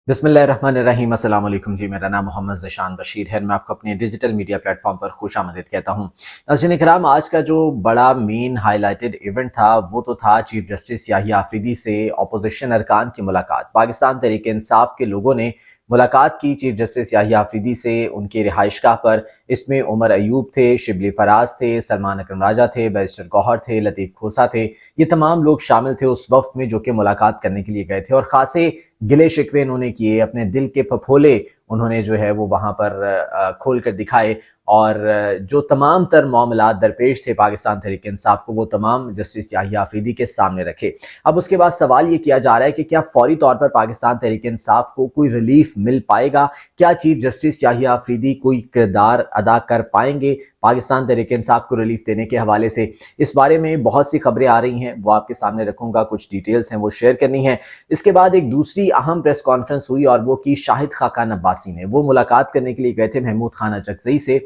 बिस्मिल्लाहिर्रहमानिर्रहीम। अस्सलाम वालेकुम जी। मेरा नाम मोहम्मद ज़शान बशीर है। मैं आपको अपने डिजिटल मीडिया प्लेटफॉर्म पर खुशामदीद कहता हूँ। नाज़रीन इकराम, आज का जो बड़ा मेन हाईलाइटेड इवेंट था वो तो था चीफ जस्टिस याहिया आफरीदी से अपोजिशन अरकान की मुलाकात। पाकिस्तान तहरीक इंसाफ के लोगों ने मुलाकात की चीफ जस्टिस याहिया आफरीदी से उनकी रिहाइशगाह पर। इसमें उमर अयूब थे, शिबली फराज थे, सलमान अकरम राजा थे, बैरिस्टर गौहर थे, लतीफ़ खोसा थे। ये तमाम लोग शामिल थे उस वफ्त में जो कि मुलाकात करने के लिए गए थे और ख़ासे गिले शिकवे उन्होंने किए, अपने दिल के फफोले उन्होंने जो है वो वहाँ पर खोल कर दिखाए। और जो तमाम तर मामलात दरपेश थे पाकिस्तान तहरीक इंसाफ को, वो तमाम जस्टिस याहिया आफरीदी के सामने रखे। अब उसके बाद सवाल ये किया जा रहा है कि क्या फौरी तौर पर पाकिस्तान तहरीक इंसाफ को कोई रिलीफ मिल पाएगा? क्या चीफ जस्टिस याहिया आफरीदी कोई किरदार अदा कर पाएंगे पाकिस्तान तहरीक इंसाफ को रिलीफ देने के हवाले से? इस बारे में बहुत सी खबरें आ रही हैं, वो आपके सामने रखूंगा। कुछ डिटेल्स हैं वो शेयर करनी है। इसके बाद एक दूसरी अहम प्रेस कॉन्फ्रेंस हुई और वो की शाहिद खाकान अब्बासी ने। वो मुलाकात करने के लिए गए थे महमूद खान अचकज़ई से।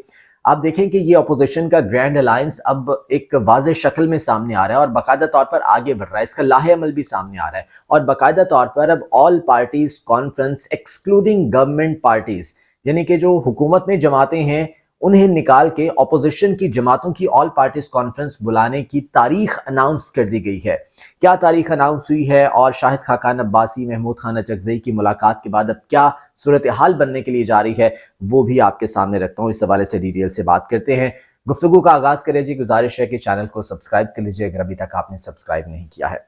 आप देखें कि ये अपोजिशन का ग्रैंड अलायंस अब एक वाज़ेह शक्ल में सामने आ रहा है और बाकायदा तौर पर आगे बढ़ रहा है। इसका लाहे अमल भी सामने आ रहा है और बाकायदा तौर पर अब all parties conference excluding government parties, यानी कि जो हुकूमत में जमातें हैं उन्हें निकाल के अपोजिशन की जमातों की ऑल पार्टीज कॉन्फ्रेंस बुलाने की तारीख अनाउंस कर दी गई है। क्या तारीख अनाउंस हुई है और शाहिद खाकान अब्बासी महमूद खान अचकज़ई की मुलाकात के बाद अब क्या सूरत हाल बनने के लिए जा रही है, वो भी आपके सामने रखता हूँ। इस हवाले से डिटेल से बात करते हैं। गुफ्तगू का आगाज करें जी। गुजारिश है कि चैनल को सब्सक्राइब कर लीजिए अगर अभी तक आपने सब्सक्राइब नहीं किया है।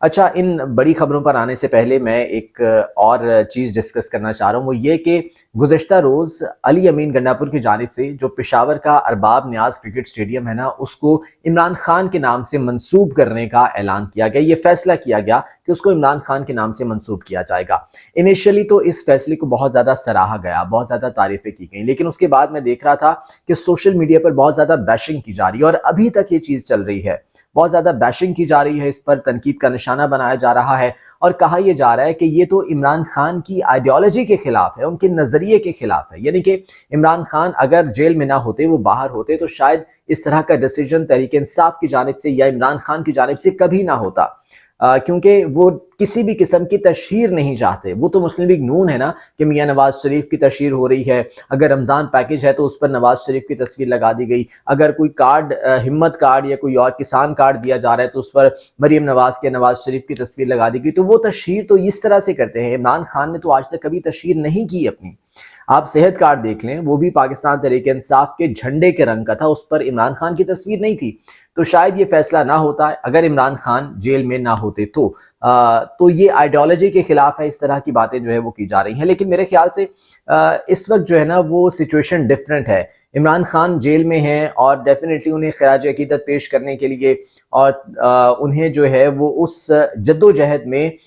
अच्छा, इन बड़ी खबरों पर आने से पहले मैं एक और चीज़ डिस्कस करना चाह रहा हूँ, वो ये कि गुज़िश्ता रोज़ अली अमीन गंडापुर की जानिब से जो पेशावर का अरबाब नियाज क्रिकेट स्टेडियम है ना, उसको इमरान खान के नाम से मंसूब करने का ऐलान किया गया। ये फैसला किया गया कि उसको इमरान खान के नाम से मंसूब किया जाएगा। इनिशियली तो इस फैसले को बहुत ज़्यादा सराहा गया, बहुत ज़्यादा तारीफ़ें की गई, लेकिन उसके बाद मैं देख रहा था कि सोशल मीडिया पर बहुत ज़्यादा बैशिंग की जा रही है और अभी तक ये चीज़ चल रही है। बहुत ज़्यादा बैशिंग की जा रही है, इस पर तनकीद का निशाना बनाया जा रहा है और कहा यह जा रहा है कि ये तो इमरान खान की आइडियोलॉजी के खिलाफ है, उनके नज़रिए के खिलाफ है। यानी कि इमरान खान अगर जेल में ना होते, वो बाहर होते, तो शायद इस तरह का डिसीजन तहरीक इंसाफ की जानिब से या इमरान खान की जानिब से कभी ना होता, क्योंकि वो किसी भी किस्म की तशहीर नहीं चाहते। वो तो मुस्लिम लीग नून है ना कि मियां नवाज शरीफ की तशहीर हो रही है, अगर रमज़ान पैकेज है तो उस पर नवाज शरीफ की तस्वीर लगा दी गई, अगर कोई कार्ड हिम्मत कार्ड या कोई और किसान कार्ड दिया जा रहा है तो उस पर मरीम नवाज के नवाज शरीफ की तस्वीर लगा दी गई। तो वो तशहीर तो इस तरह से करते हैं। इमरान खान ने तो आज तक कभी तशहीर नहीं की अपनी। आप सेहत कार्ड देख लें, वो भी पाकिस्तान तहरीक इंसाफ के झंडे के रंग का था, उस पर इमरान खान की तस्वीर नहीं थी। तो शायद ये फैसला ना होता अगर इमरान खान जेल में ना होते तो ये आइडियोलॉजी के खिलाफ है। इस तरह की बातें जो है वो की जा रही हैं, लेकिन मेरे ख्याल से इस वक्त जो है ना वो सिचुएशन डिफरेंट है। इमरान खान जेल में हैं और डेफिनेटली उन्हें खराज अकीदत पेश करने के लिए और उन्हें जो है वो उस जद्दोजहद में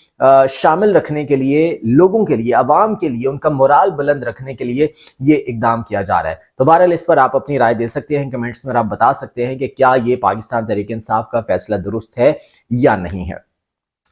शामिल रखने के लिए, लोगों के लिए, अवाम के लिए, उनका मोराल बुलंद रखने के लिए ये इकदाम किया जा रहा है। तो बहरहाल इस पर आप अपनी राय दे सकते हैं कमेंट्स में और आप बता सकते हैं कि क्या ये पाकिस्तान तहरीक इंसाफ का फैसला दुरुस्त है या नहीं है।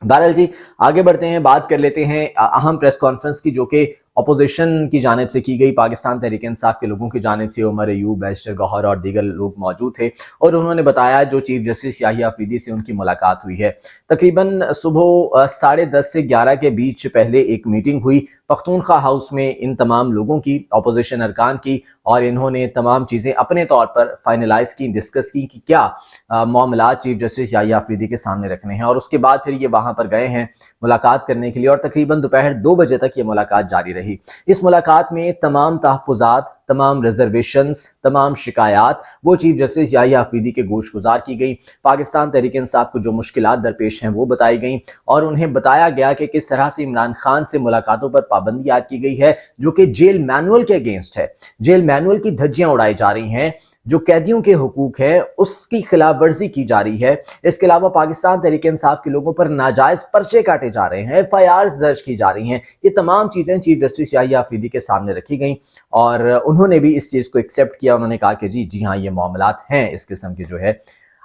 बहरहाल जी, आगे बढ़ते हैं, बात कर लेते हैं अहम प्रेस कॉन्फ्रेंस की जो कि अपोजिशन की जानिब से की गई। पाकिस्तान तहरीक इंसाफ के लोगों की जानिब से उमर अयूब, बैरिस्टर गौहर और दीगर लोग मौजूद थे और उन्होंने बताया जो चीफ जस्टिस याहिया आफरीदी से उनकी मुलाकात हुई है। तकरीबन सुबह 10:30 से 11 के बीच पहले एक मीटिंग हुई पख्तूनख्वा हाउस में इन तमाम लोगों की, अपोजिशन अरकान की, और इन्होंने तमाम चीज़ें अपने तौर पर फाइनलाइज की, डिस्कस की कि क्या मामला चीफ जस्टिस याहिया आफरीदी के सामने रखने हैं। और उसके बाद फिर ये वहाँ पर गए हैं मुलाकात करने के लिए और तकरीबन दोपहर 2 बजे तक ये मुलाकात जारी रही। इस मुलाकात में तमाम तहफ़्फ़ुज़ात, तमाम रिजर्वेशंस, तमाम शिकायत वो चीफ जस्टिस याहिया आफरीदी के गोश गुजार की गई। पाकिस्तान तहरीक इंसाफ को जो मुश्किलात दरपेश हैं वो बताई गई और उन्हें बताया गया कि किस तरह से इमरान खान से मुलाकातों पर पाबंदी आयद की गई है जो कि जेल मैनुअल के अगेंस्ट है। जेल मैनुअल की धज्जियां उड़ाई जा रही हैं, जो कैदियों के हुकूक है उसकी खिलाफ वर्जी की जा रही है। इसके अलावा पाकिस्तान तहरीक इंसाफ के लोगों पर नाजायज पर्चे काटे जा रहे हैं, FIRs दर्ज की जा रही हैं। ये तमाम चीज़ें चीफ जस्टिस याहिया आफरीदी के सामने रखी गई और उन्होंने भी इस चीज़ को एक्सेप्ट किया। उन्होंने कहा कि जी हाँ, ये मामलात हैं इस किस्म के जो है।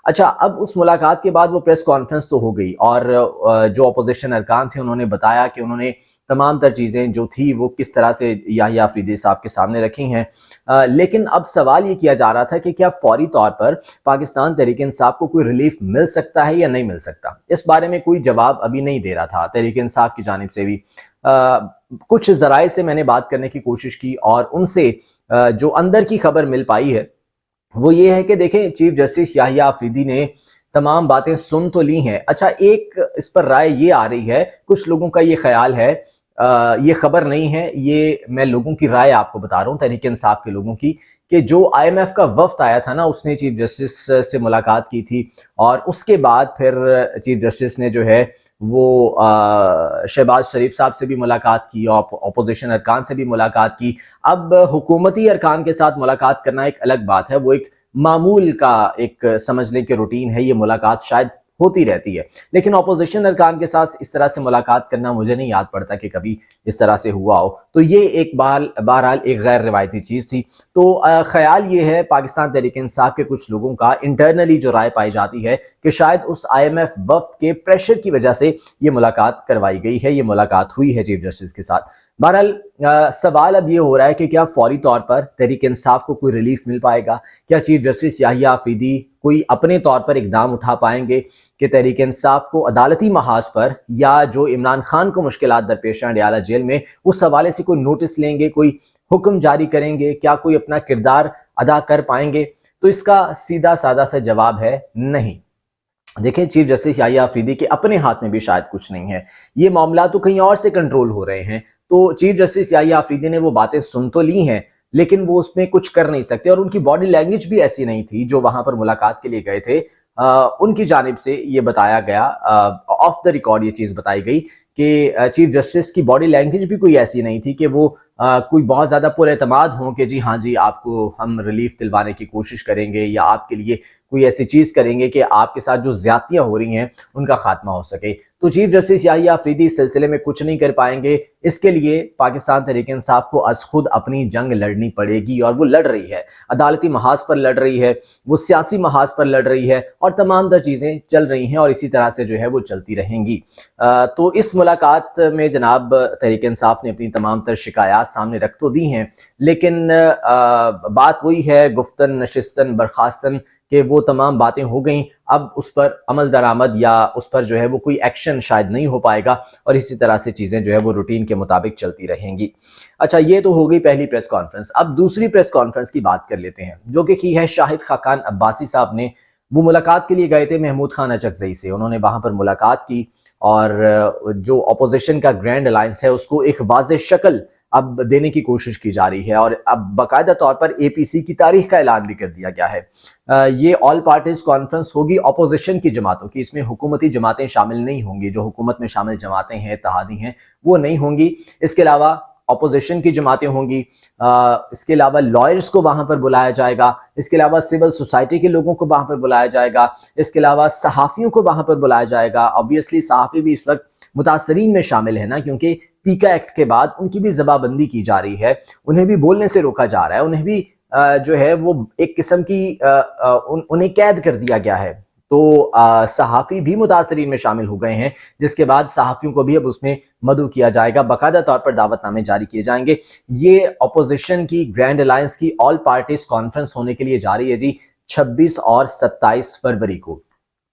अच्छा, अब उस मुलाकात के बाद वो प्रेस कॉन्फ्रेंस तो हो गई और जो अपोजिशन अरकान थे उन्होंने बताया कि उन्होंने تمام تر چیزیں جو تھی وہ کس طرح سے یحییٰ آفریدی صاحب کے سامنے رکھی ہیں، لیکن اب سوال یہ کیا جا رہا تھا کہ کیا فوری طور پر پاکستان تحریک انصاف کو کوئی ریلیف مل سکتا ہے یا نہیں مل سکتا؟ اس بارے میں کوئی جواب ابھی نہیں دے رہا تھا تحریک انصاف کی جانب سے بھی۔ کچھ ذرائع سے میں نے بات کرنے کی کوشش کی اور ان سے جو اندر کی خبر مل پائی ہے وہ یہ ہے کہ دیکھیں، چیف جسٹس یحییٰ آفریدی نے تمام باتیں سن تو لی ہیں۔ اچھا، ایک اس پر رائے یہ آ رہی ہے، کچھ لوگوں کا یہ خیال ہے، یہ خبر نہیں ہے، یہ میں لوگوں کی رائے آپ کو بتا رہا ہوں، تحریک انصاف کے لوگوں کی، کہ جو IMF کا وفد آیا تھا نا، اس نے چیف جسٹس سے ملاقات کی تھی اور اس کے بعد پھر چیف جسٹس نے جو ہے وہ شہباز شریف صاحب سے بھی ملاقات کی اور اپوزیشن ارکان سے بھی ملاقات کی۔ اب حکومتی ارکان کے ساتھ ملاقات کرنا ایک الگ بات ہے، وہ ایک معمول کا ایک سمجھ لیں کہ روٹین ہے، یہ ملاقات شاید ہوتی رہتی ہے، لیکن اپوزیشن ارکان کے ساتھ اس طرح سے ملاقات کرنا مجھے نہیں یاد پڑتا کہ کبھی اس طرح سے ہوا ہو، تو یہ ایک بہرحال ایک غیر روایتی چیز تھی۔ تو خیال یہ ہے پاکستان تحریک انصاف کے کچھ لوگوں کا، انٹرنلی جو رائے پائی جاتی ہے کہ شاید اس IMF وفد کے پریشر کی وجہ سے یہ ملاقات کروائی گئی ہے، یہ ملاقات ہوئی ہے چیف جسٹس کے ساتھ۔ بہرحال سوال اب یہ ہو رہا ہے کہ کیا فوری طور پر تحریک انصاف کو کوئی ریلیف مل پائے گا؟ کیا چیف جسٹس یحییٰ آفریدی کوئی اپنے طور پر اقدام اٹھا پائیں گے کہ تحریک انصاف کو عدالتی محاذ پر یا جو عمران خان کو مشکلات درپیش ہیں اڈیالہ جیل میں، اس حوالے سے کوئی نوٹس لیں گے، کوئی حکم جاری کریں گے؟ کیا کوئی اپنا کردار ادا کر پائیں گے؟ تو اس کا سیدھا سادہ سا جواب ہے نہیں۔ دیکھیں، چیف جسٹس یحییٰ آفریدی کے اپنے ہاتھ میں بھی شاید کچھ نہیں ہے، یہ معاملات تو کہیں اور سے کنٹرول ہو رہے ہیں۔ تو چیف جسٹس یحییٰ آفریدی نے وہ باتیں سن تو لی ہیں، لیکن وہ اس میں کچھ کر نہیں سکتے، اور ان کی باڈی لینگویج بھی ایسی نہیں تھی جو وہاں پر ملاقات کے لیے گئے تھے۔ ان کی جانب سے یہ بتایا گیا، آف دا ریکارڈ یہ چیز بتائی گئی کہ چیف جسٹس کی باڈی لینگویج بھی کوئی ایسی نہیں تھی کہ وہ کوئی بہت زیادہ پر اعتماد ہوں کہ جی ہاں جی آپ کو ہم ریلیف دلوانے کی کوشش کریں گے یا آپ کے لیے کوئی ایسی چیز کریں گے کہ آپ کے ساتھ جو زیادتیاں ہو رہی ہیں ان کا خاتمہ ہو سکے۔ تو چیف جسٹس یحییٰ آفریدی اس سلسلے میں کچھ نہیں کر پائیں گے، اس کے لیے پاکستان تحریک انصاف کو از خود اپنی جنگ لڑنی پڑے گی، اور وہ لڑ رہی ہے، عدالتی محاذ پر لڑ رہی ہے، وہ سیاسی محاذ پر لڑ رہی ہے، اور تمام تر چیزیں چل رہی ہیں اور اسی طرح سے جو ہے وہ چلتی رہیں گی۔ تو اس ملاقات میں جناب تحریک انصاف نے اپنی تمام تر شکایات سامنے رکھ تو دی ہیں، لیکن بات وہی ہے گفتن نشستن برخاستن کہ وہ تمام باتیں ہو گئیں، اب اس پر عمل درآمد یا اس پر جو ہے وہ کوئی ایکشن شاید نہیں ہو پائے گا، اور اسی طرح سے چیزیں جو ہے وہ روٹین کے مطابق چلتی رہیں گی۔ اچھا، یہ تو ہو گئی پہلی پریس کانفرنس۔ اب دوسری پریس کانفرنس کی بات کر لیتے ہیں، جو کہ کی ہے شاہد خاقان عباسی صاحب نے۔ وہ ملاقات کے لیے گئے تھے محمود خان اچکزئی سے، انہوں نے وہاں پر ملاقات کی اور جو اپوزیشن کا گرینڈ الائنس ہے اس کو ایک واضح شکل اب دینے کی کوشش کی جا رہی ہے، اور اب باقاعدہ طور پر APC کی تاریخ کا اعلان بھی کر دیا گیا ہے۔ یہ آل پارٹیز کانفرنس ہوگی اپوزیشن کی جماعتوں کی، اس میں حکومتی جماعتیں شامل نہیں ہوں گی، جو حکومت میں شامل جماعتیں ہیں، اتحادی ہیں، وہ نہیں ہوں گی۔ اس کے علاوہ اپوزیشن کی جماعتیں ہوں گی، اس کے علاوہ لائرز کو وہاں پر بلایا جائے گا، اس کے علاوہ سول سوسائٹی کے لوگوں کو وہاں پر بلایا جائے گا، اس کے علاوہ صحافیوں کو وہاں پر بلایا جائے گا۔ آبویسلی صحافی بھی اس وقت متاثرین میں شامل ہے نا، کیونکہ پیکا ایکٹ کے بعد ان کی بھی زبان بندی کی جا رہی ہے، انہیں بھی بولنے سے روکا جا رہا ہے، انہیں بھی جو ہے وہ ایک قسم کی انہیں قید کر دیا گیا ہے۔ تو صحافی بھی متاثرین میں شامل ہو گئے ہیں، جس کے بعد صحافیوں کو بھی اب اس میں مدعو کیا جائے گا، باقاعدہ طور پر دعوت نامے جاری کیے جائیں گے۔ یہ اپوزیشن کی گرینڈ الائنس کی آل پارٹیز کانفرنس ہونے کے لیے جا رہی ہے جی 26 اور 27 فروری کو۔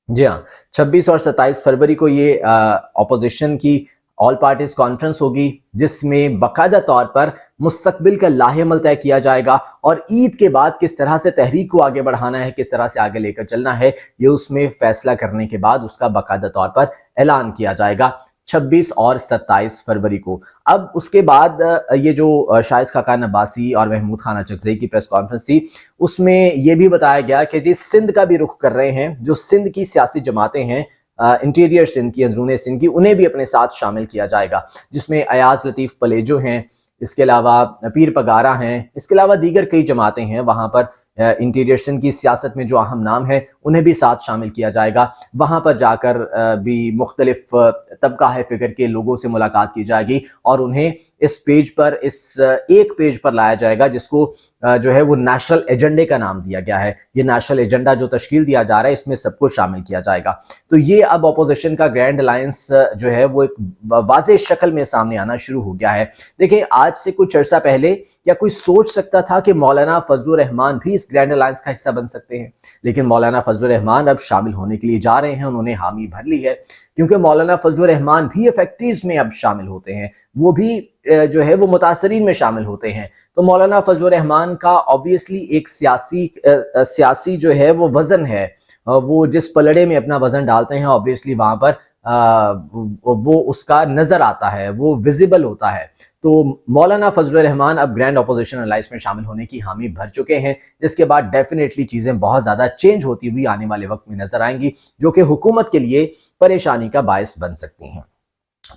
جی ہاں، 26 اور 27 فروری کو یہ اپوزیشن کی آل پارٹیز کانفرنس ہوگی، جس میں باقاعدہ طور پر مستقبل کا لاہ عمل طے کیا جائے گا، اور عید کے بعد کس طرح سے تحریک کو آگے بڑھانا ہے، کس طرح سے آگے لے کر چلنا ہے، یہ اس میں فیصلہ کرنے کے بعد اس کا باقاعدہ طور پر اعلان کیا جائے گا 26 اور 27 فروری کو۔ اب اس کے بعد یہ جو شاہد خاقان عباسی اور محمود خان اچکزئی کی پریس کانفرنس تھی، اس میں یہ بھی بتایا گیا کہ جی سندھ کا بھی رخ کر رہے ہیں، جو سندھ کی سیاسی جماعتیں ہیں، انٹیریئر سندھ کی، اندرون سندھ کی، انہیں بھی اپنے ساتھ شامل کیا جائے گا، جس میں ایاز لطیف پلیجو ہیں، اس کے علاوہ پیر پگارا ہیں، اس کے علاوہ دیگر کئی جماعتیں ہیں وہاں پر۔ انٹیریئر سندھ کی سیاست میں جو اہم نام ہے انہیں بھی ساتھ شامل کیا جائے گا، وہاں پر جا کر بھی مختلف طبقہ فکر کے لوگوں سے ملاقات کی جائے گی، اور انہیں इस पेज पर, इस एक पेज पर लाया जाएगा जिसको जो है वो नेशनल एजेंडे का नाम दिया गया है। ये नेशनल एजेंडा जो तश्कील दिया जा रहा है इसमें सब कुछ शामिल किया जाएगा। तो ये अब अपोजिशन का ग्रैंड अलायंस जो है वो एक वाज़ेह शक्ल में सामने आना शुरू हो गया है। देखिए, आज से कुछ अर्सा पहले क्या कोई सोच सकता था कि मौलाना फजलुर रहमान भी इस ग्रैंड अलायंस का हिस्सा बन सकते हैं? लेकिन मौलाना फजलुर रहमान अब शामिल होने के लिए जा रहे हैं, उन्होंने हामी भर ली है, क्योंकि मौलाना फजलुर रहमान भी इफेक्टिव्स में अब शामिल होते हैं, वो भी जो है वो मुतासरीन में शामिल होते हैं। तो मौलाना फजलुर रहमान का ऑब्वियसली एक सियासी जो है वो वज़न है, वो जिस पलड़े में अपना वज़न डालते हैं ऑब्वियसली वहाँ पर वो उसका नज़र आता है, वो विजिबल होता है। तो मौलाना फजलुर रहमान अब ग्रैंड अपोजिशन अलायंस में शामिल होने की हामी भर चुके हैं, जिसके बाद डेफिनेटली चीज़ें बहुत ज़्यादा चेंज होती हुई आने वाले वक्त में नज़र आएंगी, जो कि हुकूमत के लिए परेशानी का बायस बन सकती हैं।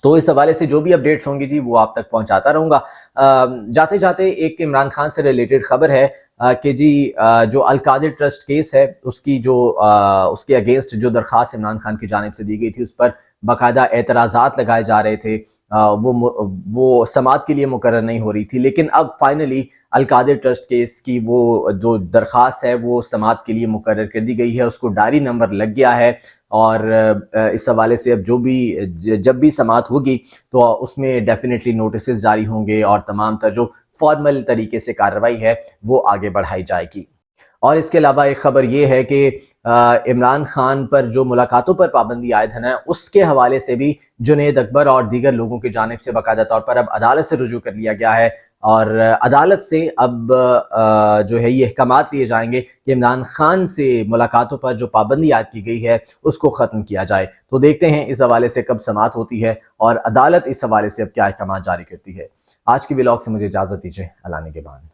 तो इस हवाले से जो भी अपडेट्स होंगी जी वो आप तक पहुंचाता रहूँगा। जाते जाते एक इमरान खान से रिलेटेड खबर है कि जी जो अल-कादिर ट्रस्ट केस है उसकी जो उसके अगेंस्ट जो दरख्वास्त इमरान खान की जानिब से दी गई थी उस पर बाकायदा एतराज़ात लगाए जा रहे थे। वो समाअत के लिए मुकर्रर नहीं हो रही थी, लेकिन अब फाइनली अल-कादिर ट्रस्ट केस की वो जो दरख्वास्त है वो समाअत के लिए मुकर्रर कर दी गई है, उसको डायरी नंबर लग गया है। और इस हवाले से अब जब भी समाअत होगी तो उसमें डेफिनेटली नोटिसेस जारी होंगे और तमाम तर जो फॉर्मल तरीके से कार्रवाई है वो आगे बढ़ाई जाएगी। और इसके अलावा एक ख़बर ये है कि इमरान खान पर जो मुलाकातों पर पाबंदी आयद है उसके हवाले से भी जुनैद अकबर और दीगर लोगों की जानिब से बाकायदा तौर पर अब अदालत से रुजू कर लिया गया है और अदालत से अब जो है ये अहकामात लिए जाएंगे कि इमरान खान से मुलाकातों पर जो पाबंदी आयद की गई है उसको ख़त्म किया जाए। तो देखते हैं इस हवाले से कब समाअत होती है और अदालत इस हवाले से अब क्या अहकामात जारी करती है। आज की व्लॉग से मुझे इजाज़त दीजिए। अल्लाह निगहबान।